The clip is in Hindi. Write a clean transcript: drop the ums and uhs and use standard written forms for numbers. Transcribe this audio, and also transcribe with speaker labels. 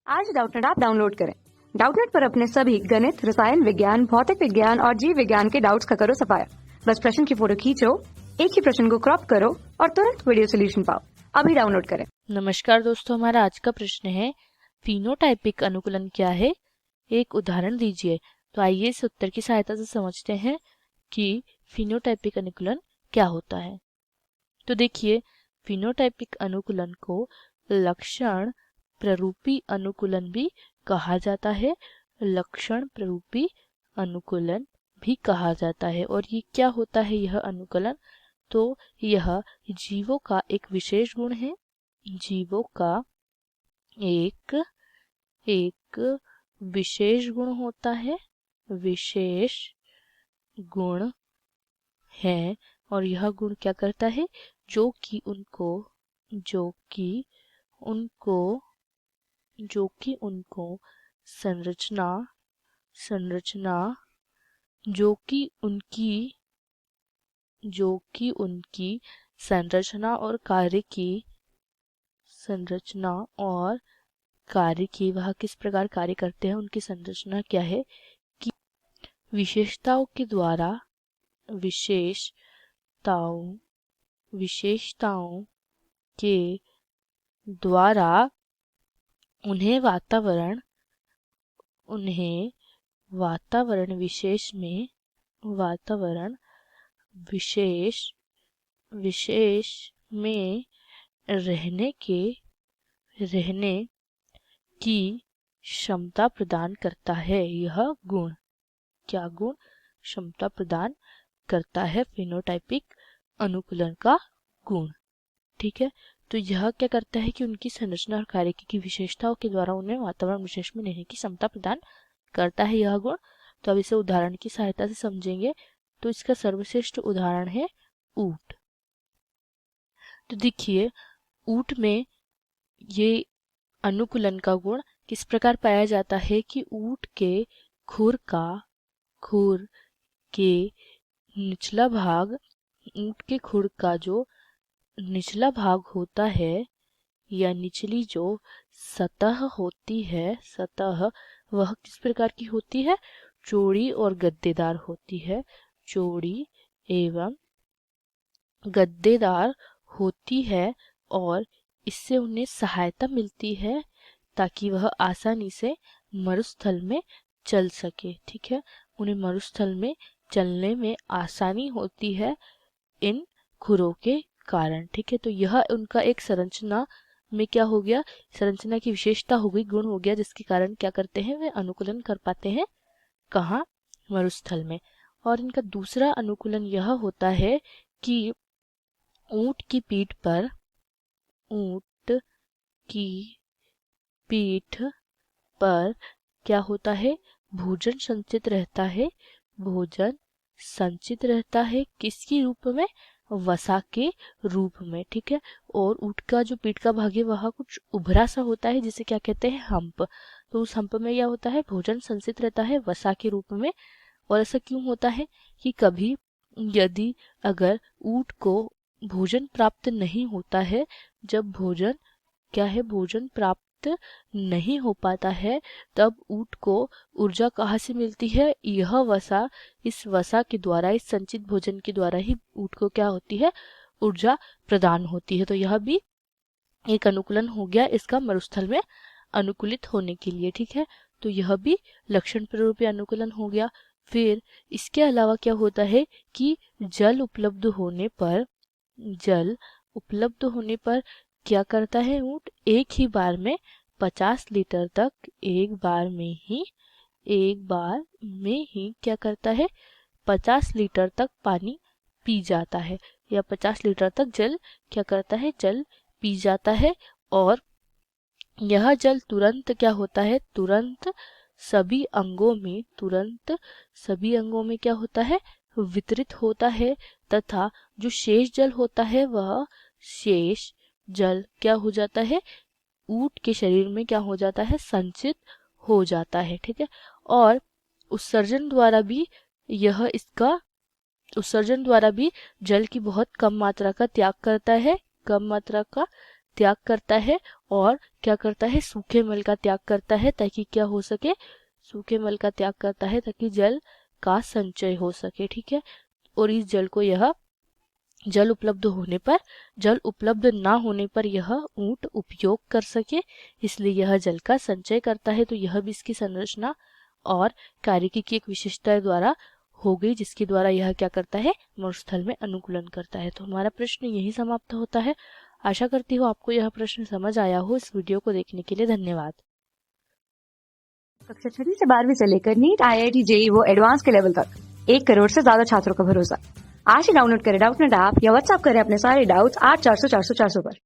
Speaker 1: आज डाउटनेट ऐप डाउनलोड करें। डाउटनेट पर अपने सभी गणित, रसायन विज्ञान, भौतिक विज्ञान और जीव विज्ञान के डाउट्स का करो सफाया। बस प्रश्न की फोटो खींचो, एक ही प्रश्न को क्रॉप करो और तुरंत वीडियो सोल्यूशन पाओ। अभी डाउनलोड करें।
Speaker 2: नमस्कार दोस्तों, हमारा आज का प्रश्न है फिनोटाइपिक अनुकूलन क्या है, एक उदाहरण दीजिए। तो आइए इस उत्तर की सहायता से समझते हैं कि फिनोटाइपिक अनुकूलन क्या होता है। तो देखिए, फिनोटाइपिक अनुकूलन को लक्षण प्ररूपी अनुकूलन भी कहा जाता है। लक्षण प्ररूपी अनुकूलन भी कहा जाता है। और ये क्या होता है यह अनुकूलन? तो यह जीवों का एक विशेष गुण है। जीवों का एक विशेष गुण होता है, विशेष गुण है। और यह गुण क्या करता है? जो कि उनको संरचना जो कि उनकी संरचना और कार्य की वह किस प्रकार कार्य करते हैं, उनकी संरचना क्या है कि विशेषताओं के द्वारा उन्हें वातावरण विशेष में रहने की क्षमता प्रदान करता है। यह गुण क्या गुण क्षमता प्रदान करता है? फिनोटाइपिक अनुकूलन का गुण। ठीक है, तो यह क्या करता है कि उनकी संरचना और कार्य की विशेषताओं के द्वारा उन्हें वातावरण विशेष में रहने की क्षमता प्रदान करता है, यह गुण। तो अब इसे उदाहरण की सहायता से समझेंगे। तो इसका सर्वश्रेष्ठ उदाहरण है ऊंट। तो देखिए, ऊंट में ये अनुकूलन का गुण किस प्रकार पाया जाता है कि ऊंट के खुर के निचला भाग, ऊंट के खुर का जो निचला भाग होता है या निचली जो सतह होती है, वह किस प्रकार की होती है? चौड़ी और गद्देदार होती है। चौड़ी एवं गद्देदार होती है और इससे उन्हें सहायता मिलती है ताकि वह आसानी से मरुस्थल में चल सके। ठीक है, उन्हें मरुस्थल में चलने में आसानी होती है इन खुरों के कारण। ठीक है, तो यह उनका एक संरचना में क्या हो गया? संरचना की विशेषता हो गई, गुण हो गया, जिसके कारण क्या करते हैं? वे अनुकूलन कर पाते हैं। कहाँ? मरुस्थल में। और इनका दूसरा अनुकूलन यह होता है कि ऊंट की पीठ पर क्या होता है? भोजन संचित रहता है। किसके रूप में? वसा के रूप में। ठीक है, और ऊंट का जो पीठ का भाग है वह कुछ उभरा सा होता है, जिसे क्या कहते हैं? हम्प। तो उस हम्प में क्या होता है? भोजन संचित रहता है वसा के रूप में। और ऐसा क्यों होता है कि कभी यदि अगर ऊंट को भोजन प्राप्त नहीं होता है, जब भोजन प्राप्त नहीं हो पाता है, तब ऊंट को ऊर्जा कहाँ से मिलती है? यह वसा, इस वसा के द्वारा, इस संचित भोजन के द्वारा ही ऊंट को क्या होती है? ऊर्जा प्रदान होती है। तो यह भी एक अनुकूलन हो गया इसका मरुस्थल में अनुकूलित होने के लिए। ठीक है, तो यह भी लक्षण प्ररूपी अनुकूलन हो गया। फिर इसके अलावा क्या होता है कि जल उपलब्ध होने पर क्या करता है ऊंट? एक ही बार में 50 लीटर तक एक बार में ही क्या करता है? 50 लीटर तक पानी पी जाता है, या 50 लीटर तक जल क्या करता है? जल पी जाता है। और यह जल तुरंत क्या होता है? तुरंत सभी अंगों में क्या होता है? वितरित होता है। तथा जो शेष जल होता है वह शेष जल क्या हो जाता है? ऊंट के शरीर में क्या हो जाता है? संचित हो जाता है। ठीक है, और उत्सर्जन द्वारा भी जल की बहुत कम मात्रा का त्याग करता है। त्याग करता है और क्या करता है, सूखे मल का त्याग करता है, ताकि क्या हो सके, सूखे मल का त्याग करता है ताकि जल का संचय हो सके, ठीक है। और इस जल को यह जल उपलब्ध ना होने पर यह ऊंट उपयोग कर सके, इसलिए यह जल का संचय करता है। तो यह भी इसकी संरचना और कार्यकी की एक विशेषता द्वारा हो गई, जिसके द्वारा यह क्या करता है, मरुस्थल में अनुकूलन करता है। तो हमारा प्रश्न यही समाप्त होता है। आशा करती हूँ आपको यह प्रश्न समझ आया हो। इस वीडियो को देखने के लिए धन्यवाद।
Speaker 1: कक्षा 6वीं से 12वीं से लेकर नीट, IIT, JEE वो एडवांस के लेवल तक 1 करोड़ से ज्यादा छात्रों का भरोसा। आज ही डाउनलोड करें डाउटनेट ऐप या व्हाट्सएप करें अपने सारे डाउट्स 8400 400 400 पर।